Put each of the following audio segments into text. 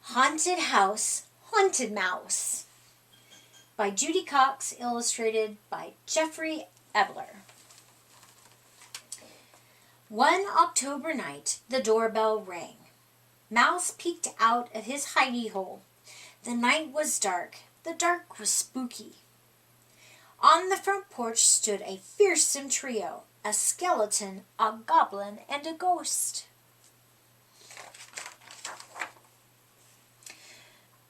Haunted House, Haunted Mouse by Judy Cox, illustrated by Jeffrey Ebler. One October night, the doorbell rang. Mouse peeked out of his hidey hole. The night was dark. The dark was spooky. On the front porch stood a fearsome trio, a skeleton, a goblin, and a ghost.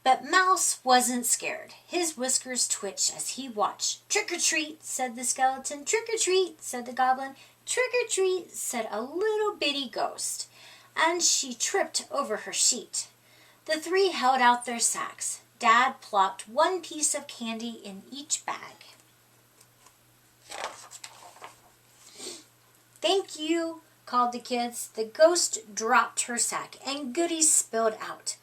But Mouse wasn't scared. His whiskers twitched as he watched. "Trick or treat," said the skeleton. "Trick or treat," said the goblin. "Trick or treat," said a little bitty ghost, and she tripped over her sheet. The three held out their sacks. Dad plopped one piece of candy in each bag. "Thank you," called the kids. The ghost dropped her sack, and goodies spilled out.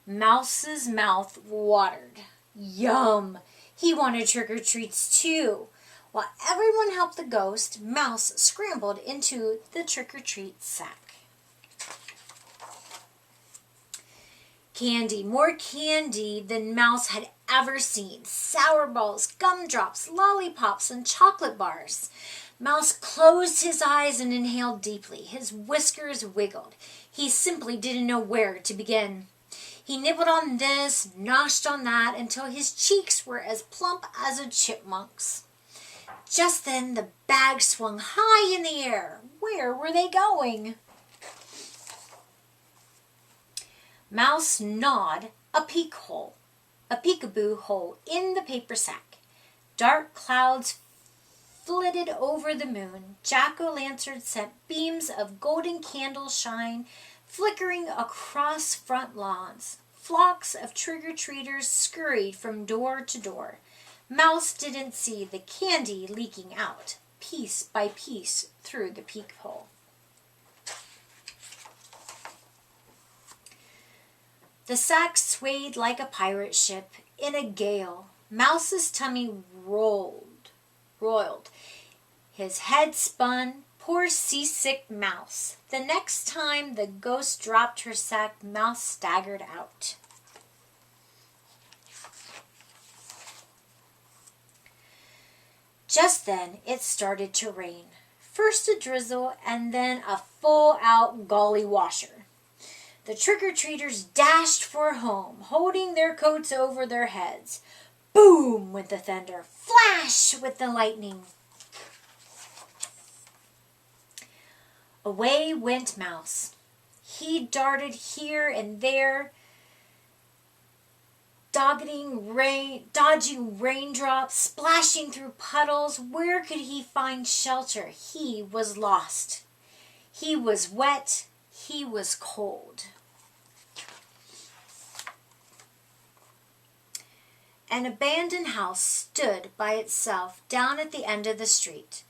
Mouse's mouth watered. Yum! He wanted trick-or-treats too. While everyone helped the ghost, Mouse scrambled into the trick-or-treat sack. Candy, more candy than Mouse had ever seen. Sour balls, gumdrops, lollipops, and chocolate bars. Mouse closed his eyes and inhaled deeply. His whiskers wiggled. He simply didn't know where to begin. He nibbled on this, noshed on that, until his cheeks were as plump as a chipmunk's. Just then the bag swung high in the air. Where were they going? Mouse gnawed a peekaboo hole in the paper sack. Dark clouds flitted over the moon. Jack-o'-lanterns sent beams of golden candle shine flickering across front lawns. Flocks of trick-or-treaters scurried from door to door. Mouse didn't see the candy leaking out, piece by piece, through the peephole. The sack swayed like a pirate ship in a gale. Mouse's tummy roiled. His head spun. Poor seasick Mouse. The next time the ghost dropped her sack, Mouse staggered out. Just then it started to rain. First a drizzle and then a full-out golly washer. The trick-or-treaters dashed for home, holding their coats over their heads. Boom went the thunder. Flash went the lightning. Away went Mouse. He darted here and there, dodging raindrops, splashing through puddles. Where could he find shelter? He was lost. He was wet. He was cold. An abandoned house stood by itself down at the end of the street.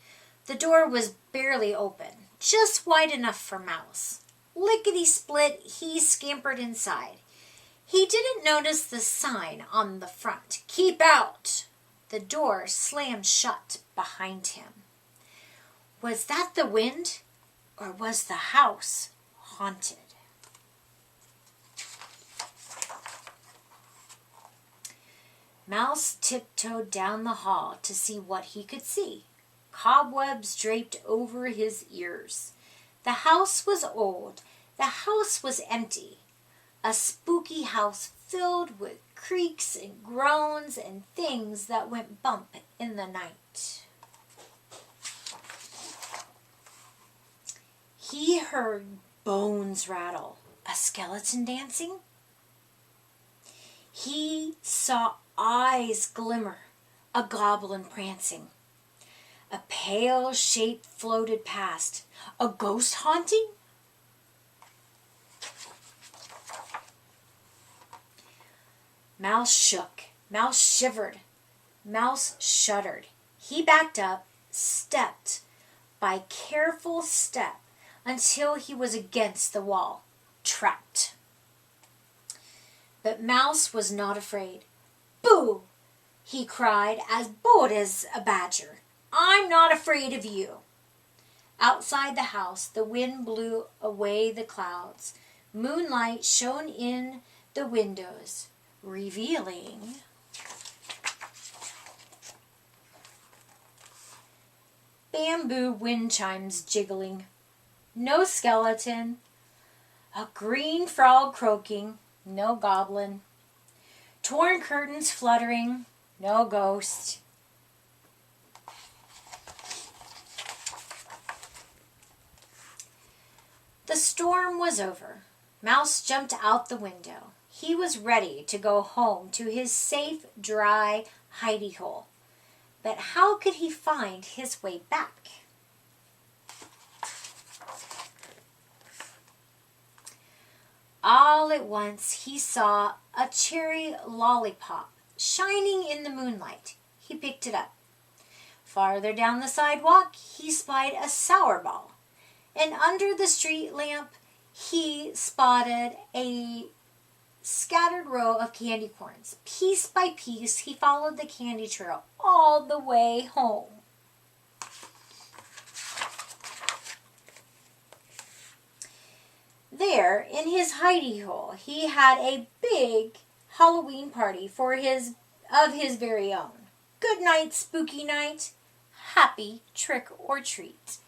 The door was barely open, just wide enough for Mouse. Lickety-split, he scampered inside. He didn't notice the sign on the front, "Keep out." The door slammed shut behind him. Was that the wind, or was the house haunted? Mouse tiptoed down the hall to see what he could see. Cobwebs draped over his ears. The house was old. The house was empty. A spooky house filled with creaks and groans and things that went bump in the night. He heard bones rattle. A skeleton dancing? He saw eyes glimmer. A goblin prancing. A pale shape floated past. A ghost haunting? Mouse shook. Mouse shivered. Mouse shuddered. He backed up, stepped by careful step, until he was against the wall, trapped. But Mouse was not afraid. "Boo!" he cried, as bold as a badger. "I'm not afraid of you." Outside the house, the wind blew away the clouds. Moonlight shone in the windows, revealing bamboo wind chimes jiggling, no skeleton, a green frog croaking, no goblin, torn curtains fluttering, no ghost. The storm was over. Mouse jumped out the window. He was ready to go home to his safe, dry hidey hole. But how could he find his way back? All at once he saw a cherry lollipop shining in the moonlight. He picked it up. Farther down the sidewalk, he spied a sour ball. And under the street lamp, he spotted a scattered row of candy corns. Piece by piece, he followed the candy trail all the way home. There, in his hidey hole, he had a big Halloween party of his very own. Good night, spooky night. Happy trick or treat.